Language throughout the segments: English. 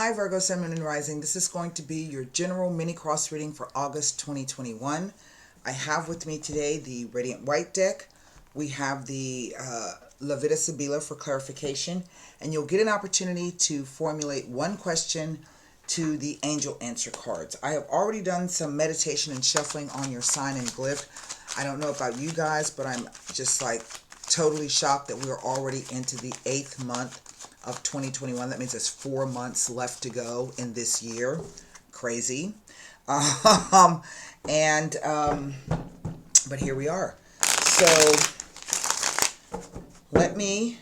Hi Virgo, Sun, Moon, and Rising. This is going to be your general mini cross reading for August 2021. I have with me today the Radiant White deck. We have the Levita Sibila for clarification, and you'll get an opportunity to formulate one question to the angel answer cards. I have already done some meditation and shuffling on your sign and glyph. I don't know about you guys, but I'm just like totally shocked that we're already into the 8th month of 2021. That means there's 4 months left to go in this year. Crazy. But here we are. So let me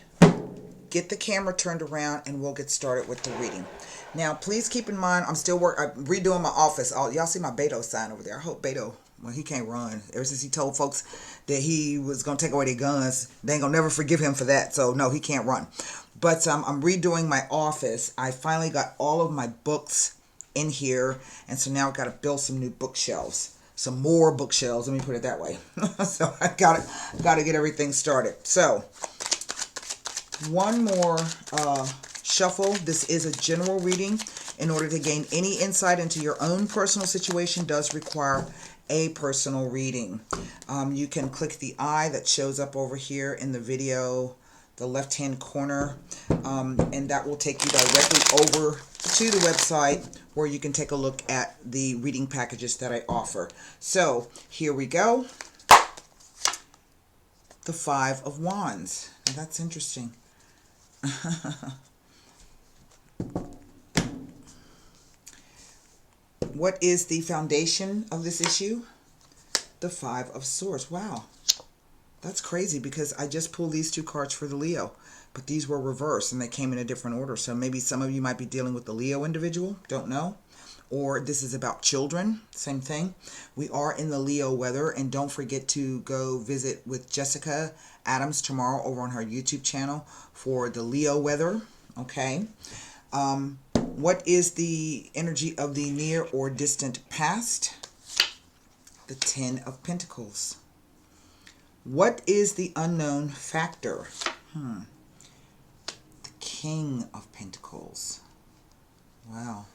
get the camera turned around and we'll get started with the reading. Now, please keep in mind, I'm redoing my office. Y'all see my Beto sign over there. I hope Beto, well, he can't run. Ever since he told folks that he was going to take away their guns, they ain't going to never forgive him for that. So, no, he can't run. But I'm redoing my office. I finally got all of my books in here. And so now I've got to build some new bookshelves. Some more bookshelves. Let me put it that way. So I got to get everything started. So one more shuffle. This is a general reading. In order to gain any insight into your own personal situation does require a personal reading. You can click the eye that shows up over here in the video, the left hand corner, and that will take you directly over to the website where you can take a look at the reading packages that I offer. So here we go. The Five of Wands. Now, that's interesting. What is the foundation of this issue? The Five of Swords. Wow. That's crazy because I just pulled these two cards for the Leo, but these were reversed and they came in a different order. So maybe some of you might be dealing with the Leo individual, don't know. Or this is about children, same thing. We are in the Leo weather, and don't forget to go visit with Jessica Adams tomorrow over on her YouTube channel for the Leo weather, okay? What is the energy of the near or distant past? The Ten of Pentacles. What is the unknown factor? The King of Pentacles. Wow.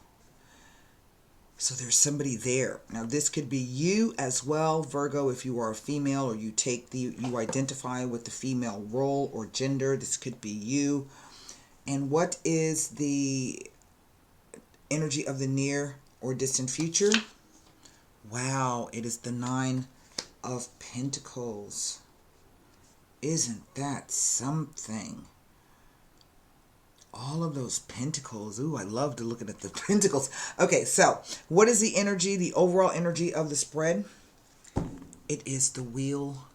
So there's somebody there. Now this could be you as well, Virgo, if you are a female or you identify with the female role or gender. This could be you. And what is the energy of the near or distant future? Wow, it is the Nine of Pentacles. Isn't that something? All of those pentacles. Ooh, I love to look at the pentacles. Okay, so what is the energy, the overall energy of the spread? It is the Wheel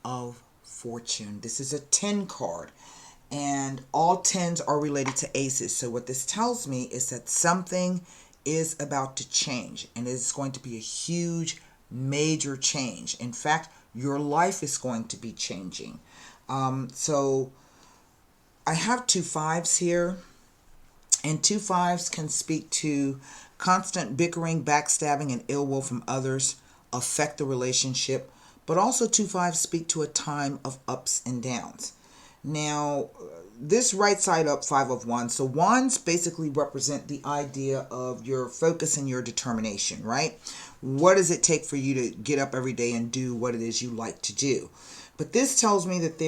of Fortune. This is a 10 card. And all 10s are related to aces. So what this tells me is that something is about to change. And it's going to be a huge, major change. In fact, your life is going to be changing. So I have 2 5s here. And 2 5s can speak to constant bickering, backstabbing, and ill will from others affect the relationship. But also 2 5s speak to a time of ups and downs. Now, this right side up, 5 of Wands. So wands basically represent the idea of your focus and your determination, right? What does it take for you to get up every day and do what it is you like to do? But this tells me that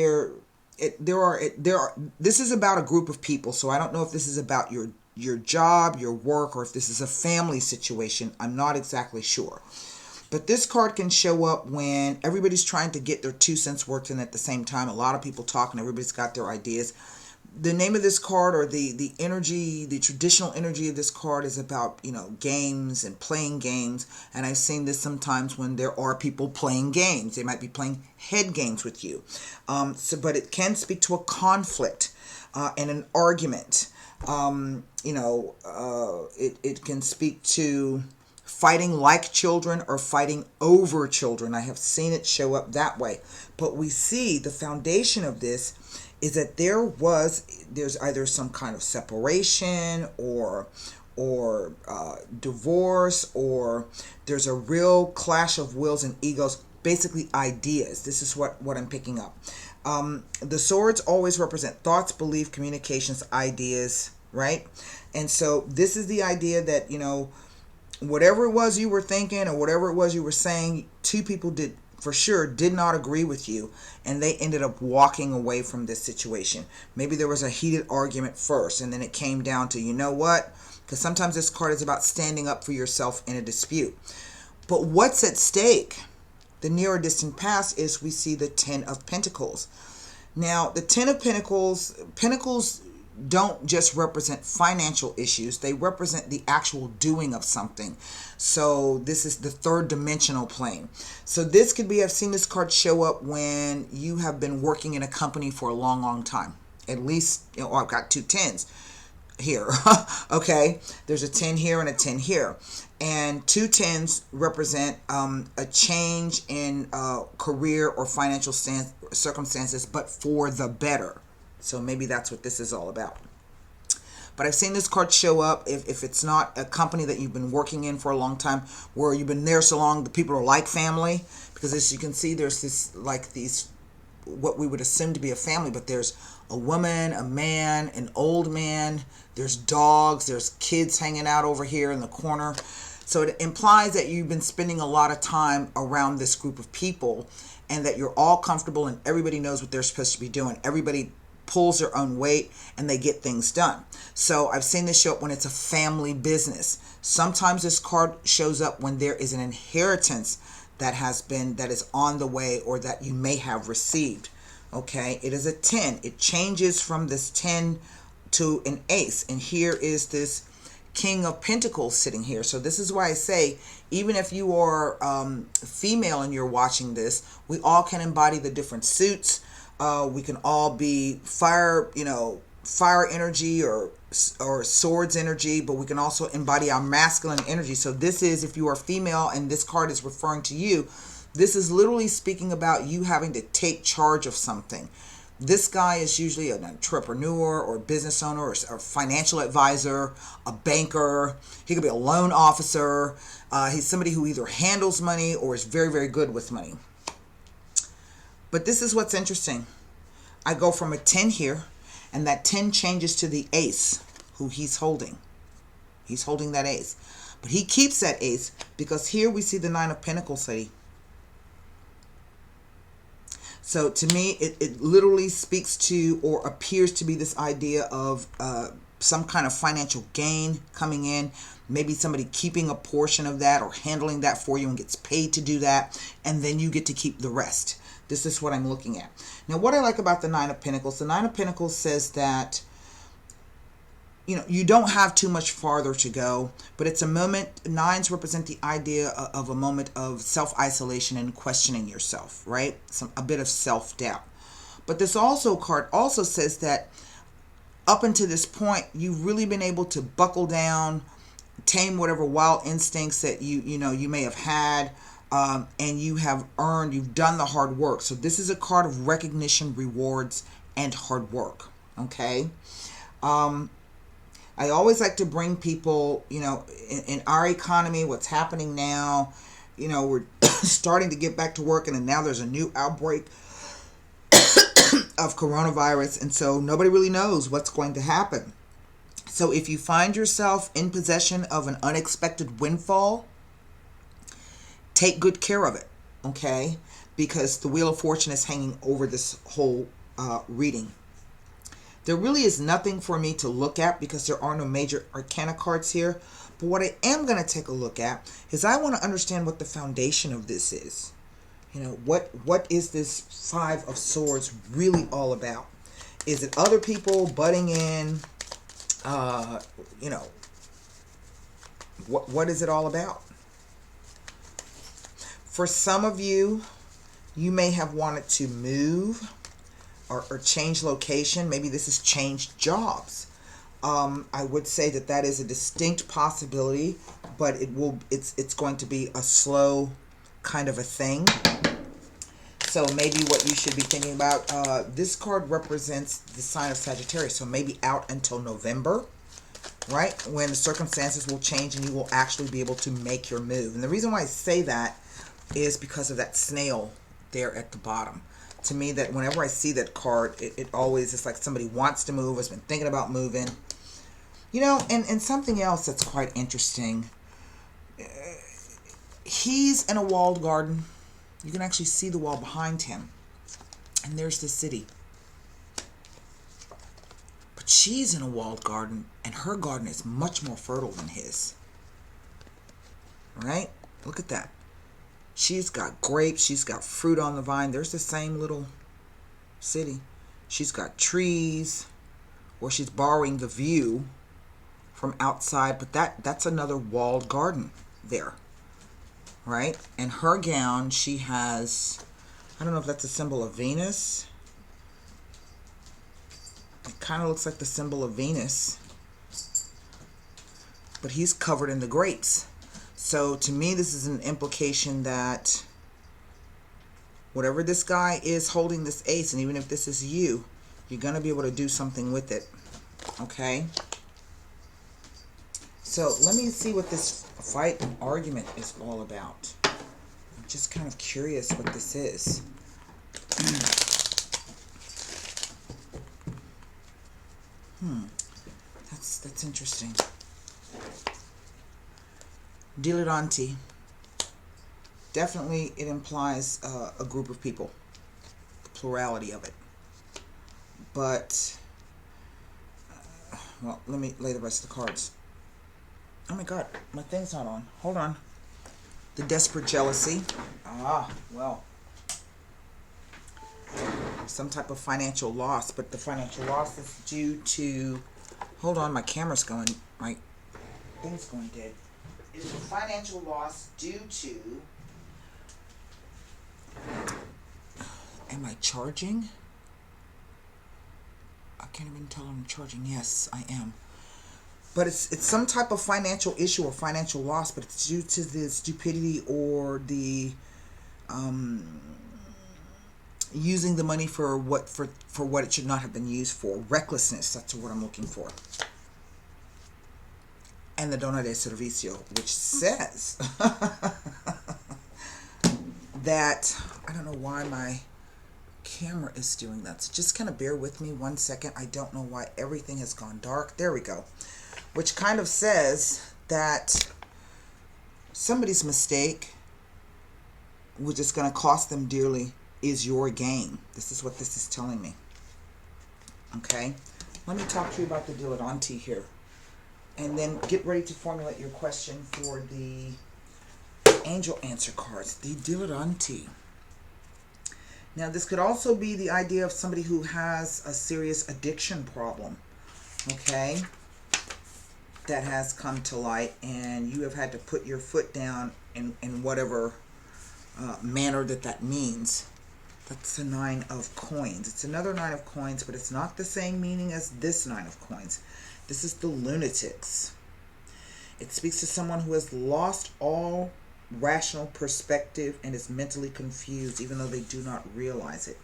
this is about a group of people. So I don't know if this is about your job, your work, or if this is a family situation. I'm not exactly sure. But this card can show up when everybody's trying to get their 2 cents worth in at the same time. A lot of people talking, everybody's got their ideas. The name of this card, or the energy, the traditional energy of this card is about, games and playing games. And I've seen this sometimes when there are people playing games. They might be playing head games with you. But it can speak to a conflict and an argument. It can speak to fighting like children or fighting over children. I have seen it show up that way. But we see the foundation of this is that there's either some kind of separation or divorce, or there's a real clash of wills and egos, basically ideas. This is what I'm picking up. The swords always represent thoughts, belief, communications, ideas, right? And so this is the idea that, whatever it was you were thinking or whatever it was you were saying, two people did not agree with you, and they ended up walking away from this situation. Maybe there was a heated argument first, and then it came down to, you know what? Because sometimes this card is about standing up for yourself in a dispute. But what's at stake? The near or distant past is we see the Ten of Pentacles. Now, the Ten of Pentacles don't just represent financial issues. They represent the actual doing of something. So this is the third dimensional plane. So this could be, I've seen this card show up when you have been working in a company for a long, long time. At least, I've got two tens here. Okay, there's a 10 here and a 10 here, and two tens represent a change in career or financial circumstances, but for the better. So maybe that's what this is all about. But I've seen this card show up if it's not a company that you've been working in for a long time, where you've been there so long the people are like family, because as you can see, there's this, like, these what we would assume to be a family, but there's a woman, a man, an old man, there's dogs, there's kids hanging out over here in the corner. So it implies that you've been spending a lot of time around this group of people, and that you're all comfortable and everybody knows what they're supposed to be doing. Everybody pulls their own weight and they get things done. So I've seen this show up when it's a family business. Sometimes this card shows up when there is an inheritance that is on the way, or that you may have received. Okay, it is a 10. It changes from this 10 to an ace, and here is this King of Pentacles sitting here. So this is why I say, even if you are female and you're watching this, we all can embody the different suits. We can all be fire energy or swords energy, but we can also embody our masculine energy. So this is, if you are female and this card is referring to you, this is literally speaking about you having to take charge of something. This guy is usually an entrepreneur or business owner or financial advisor, a banker. He could be a loan officer. He's somebody who either handles money or is very, very good with money. But this is what's interesting. I go from a 10 here, and that 10 changes to the ace, who he's holding. He's holding that ace. But he keeps that ace because here we see the 9 of Pentacles lady. So to me, it literally speaks to, or appears to be, this idea of some kind of financial gain coming in. Maybe somebody keeping a portion of that or handling that for you and gets paid to do that. And then you get to keep the rest. This is what I'm looking at. Now, what I like about the 9 of Pentacles, the 9 of Pentacles says that, you don't have too much farther to go, but it's a moment. Nines represent the idea of a moment of self-isolation and questioning yourself, right? A bit of self-doubt. But this card also says that up until this point, you've really been able to buckle down, tame whatever wild instincts that you may have had, and you've done the hard work. So this is a card of recognition, rewards, and hard work. Okay. I always like to bring people, in our economy, what's happening now, we're starting to get back to work, and then now there's a new outbreak of coronavirus, and so nobody really knows what's going to happen. So if you find yourself in possession of an unexpected windfall, take good care of it, okay? Because the Wheel of Fortune is hanging over this whole reading. There really is nothing for me to look at because there are no major arcana cards here. But what I am going to take a look at is I want to understand what the foundation of this is. What is this 5 of Swords really all about? Is it other people butting in? What is it all about? For some of you, you may have wanted to move or change location. Maybe this has changed jobs. I would say that is a distinct possibility, but it's going to be a slow kind of a thing. So maybe what you should be thinking about, this card represents the sign of Sagittarius, so maybe out until November, right? When the circumstances will change and you will actually be able to make your move. And the reason why I say that is because of that snail there at the bottom. To me, that whenever I see that card, it always is like somebody wants to move, has been thinking about moving, You know, and something else that's quite interesting. He's in a walled garden. You can actually see the wall behind him. And there's the city. But she's in a walled garden, and her garden is much more fertile than his. Right? Look at that. She's got grapes. She's got fruit on the vine. There's the same little city. She's got trees, or she's borrowing the view from outside. But that's another walled garden there. Right? And her gown, she has, I don't know if that's a symbol of Venus. It kind of looks like the symbol of Venus. But he's covered in the grapes. So to me, this is an implication that whatever this guy is holding this ace, and even if this is you, you're going to be able to do something with it. Okay? So let me see what this fight and argument is all about. I'm just kind of curious what this is. That's interesting. Dilettante. Definitely it implies a group of people. The plurality of it. But, well, let me lay the rest of the cards. Oh my god, my thing's not on. Hold on. The desperate jealousy. Ah, well. Some type of financial loss, but the financial loss is due to... Hold on, my camera's going... My thing's going dead. Is the financial loss due to... Am I charging? I can't even tell I'm charging. Yes, I am. But it's some type of financial issue or financial loss, but it's due to the stupidity or the using the money for what it should not have been used for. Recklessness, that's what I'm looking for. And the dona de servicio, which says that, I don't know why my camera is doing that. So just kind of bear with me 1 second. I don't know why everything has gone dark. There we go. Which kind of says that somebody's mistake, which is going to cost them dearly, is your gain. This is what this is telling me. Okay? Let me talk to you about the dilettante here. And then get ready to formulate your question for the angel answer cards. The dilettante. Now, this could also be the idea of somebody who has a serious addiction problem. Okay? That has come to light, and you have had to put your foot down in whatever manner that means. That's the 9 of coins. It's another 9 of coins, but it's not the same meaning as this 9 of coins. This is the lunatics. It speaks to someone who has lost all rational perspective and is mentally confused, even though they do not realize it.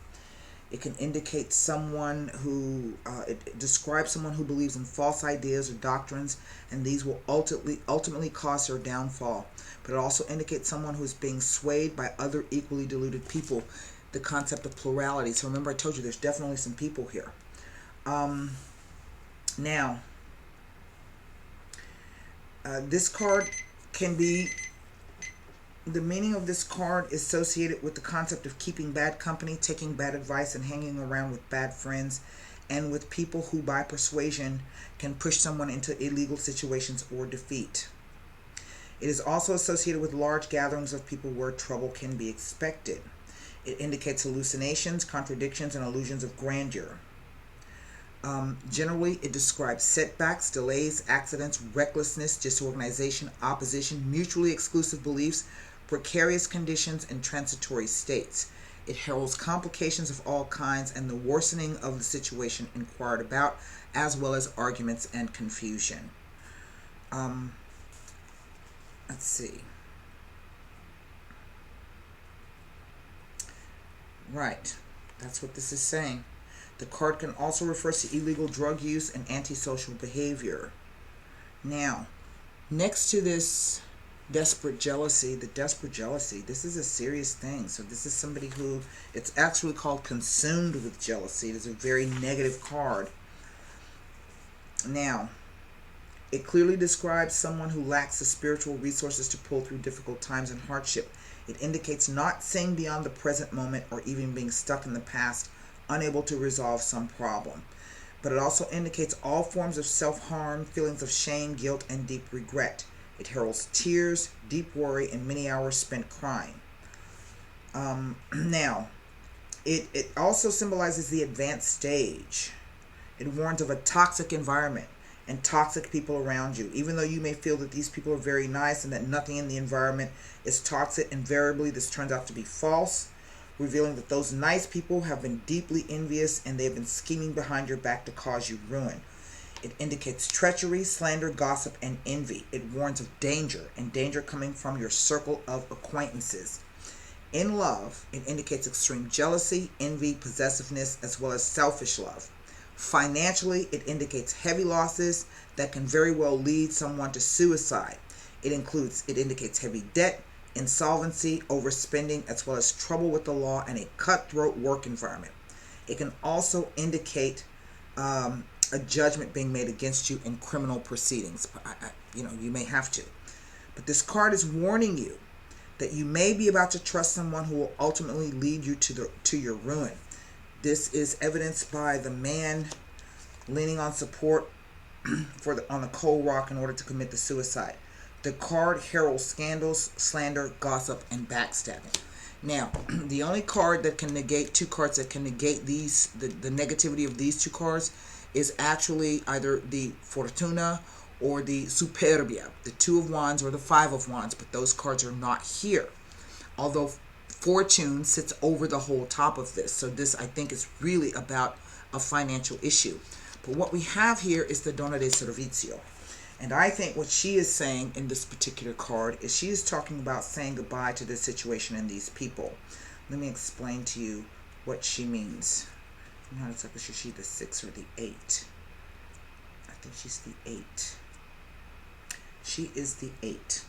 It can indicate someone who, it describes someone who believes in false ideas or doctrines, and these will ultimately cause their downfall. But it also indicates someone who is being swayed by other equally deluded people. The concept of plurality. So remember, I told you there's definitely some people here. Now, this card can be... The meaning of this card is associated with the concept of keeping bad company, taking bad advice, and hanging around with bad friends, and with people who, by persuasion, can push someone into illegal situations or defeat. It is also associated with large gatherings of people where trouble can be expected. It indicates hallucinations, contradictions, and illusions of grandeur. Generally, it describes setbacks, delays, accidents, recklessness, disorganization, opposition, mutually exclusive beliefs, precarious conditions, and transitory states. It heralds complications of all kinds and the worsening of the situation inquired about, as well as arguments and confusion. Let's see. Right. That's what this is saying. The card can also refer to illegal drug use and antisocial behavior. Now, next to this desperate jealousy, this is a serious thing. So this is somebody who, it's actually called consumed with jealousy. It is a very negative card. Now, It clearly describes someone who lacks the spiritual resources to pull through difficult times and hardship. It indicates not seeing beyond the present moment or even being stuck in the past, unable to resolve some problem. But it also indicates all forms of self-harm, feelings of shame, guilt, and deep regret. It heralds tears, deep worry, and many hours spent crying. Now, it also symbolizes the advanced stage. It warns of a toxic environment and toxic people around you. Even though you may feel that these people are very nice and that nothing in the environment is toxic, invariably this turns out to be false, revealing that those nice people have been deeply envious and they've been scheming behind your back to cause you ruin. It indicates treachery, slander, gossip, and envy. It warns of danger, and danger coming from your circle of acquaintances. In love, it indicates extreme jealousy, envy, possessiveness, as well as selfish love. Financially, it indicates heavy losses that can very well lead someone to suicide. It indicates heavy debt, insolvency, overspending, as well as trouble with the law and a cutthroat work environment. It can also indicate a judgment being made against you in criminal proceedings. You may have to. But this card is warning you that you may be about to trust someone who will ultimately lead you to your ruin. This is evidenced by the man leaning on support on the cold rock in order to commit the suicide. The card heralds scandals, slander, gossip, and backstabbing. Now, the only card that can negate, two cards that can negate these, the negativity of these two cards, is actually either the Fortuna or the Superbia, the Two of Wands or the Five of Wands, but those cards are not here. Although Fortune sits over the whole top of this, so this I think is really about a financial issue. But what we have here is the Donna de Servizio. And I think what she is saying in this particular card is she is talking about saying goodbye to this situation and these people. Let me explain to you what she means. I'm not exactly sure she's the 6 or the 8. I think she's the 8. She is the 8.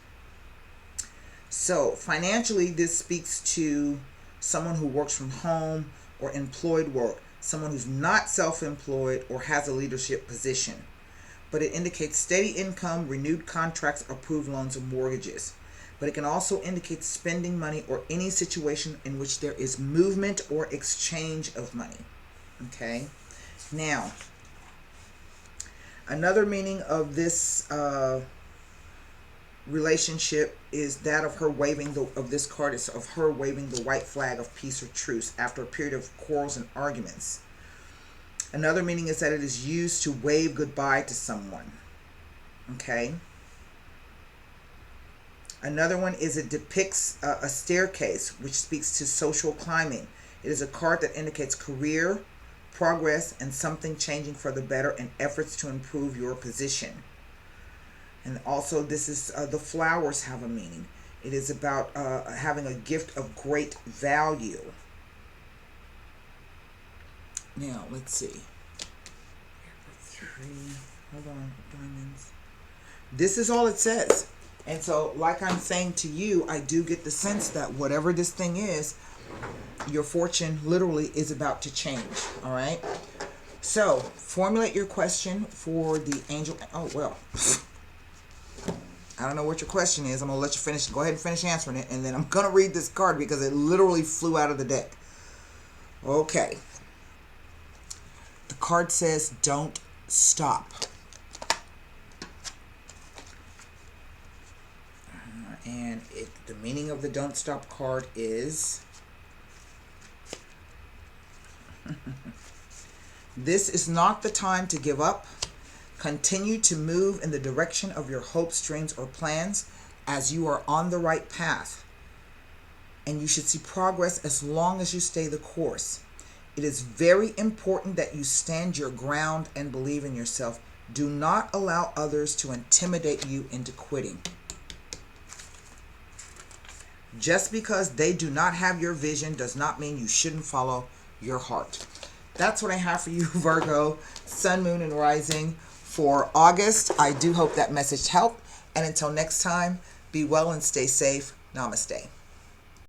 So financially, this speaks to someone who works from home or employed work, someone who's not self-employed or has a leadership position. But it indicates steady income, renewed contracts, approved loans, or mortgages. But it can also indicate spending money or any situation in which there is movement or exchange of money. Okay? Now, another meaning of this relationship is that of her waving this card is of her waving the white flag of peace or truce after a period of quarrels and arguments. Another meaning is that it is used to wave goodbye to someone. Okay? Another one is it depicts a staircase, which speaks to social climbing. It is a card that indicates career, progress, and something changing for the better and efforts to improve your position. And also this is the flowers have a meaning. It is about having a gift of great value. Now, let's see. 3. Hold on. Diamonds. This is all it says. And so, like I'm saying to you, I do get the sense that whatever this thing is, your fortune literally is about to change. All right? So, formulate your question for the angel. Oh, well. I don't know what your question is. I'm going to let you finish. Go ahead and finish answering it. And then I'm going to read this card because it literally flew out of the deck. Okay. The card says, don't stop. And the meaning of the don't stop card is, this is not the time to give up. Continue to move in the direction of your hopes, dreams, or plans as you are on the right path. And you should see progress as long as you stay the course. It is very important that you stand your ground and believe in yourself. Do not allow others to intimidate you into quitting. Just because they do not have your vision does not mean you shouldn't follow your heart. That's what I have for you, Virgo, Sun, Moon, and Rising for August. I do hope that message helped. And until next time, be well and stay safe. Namaste.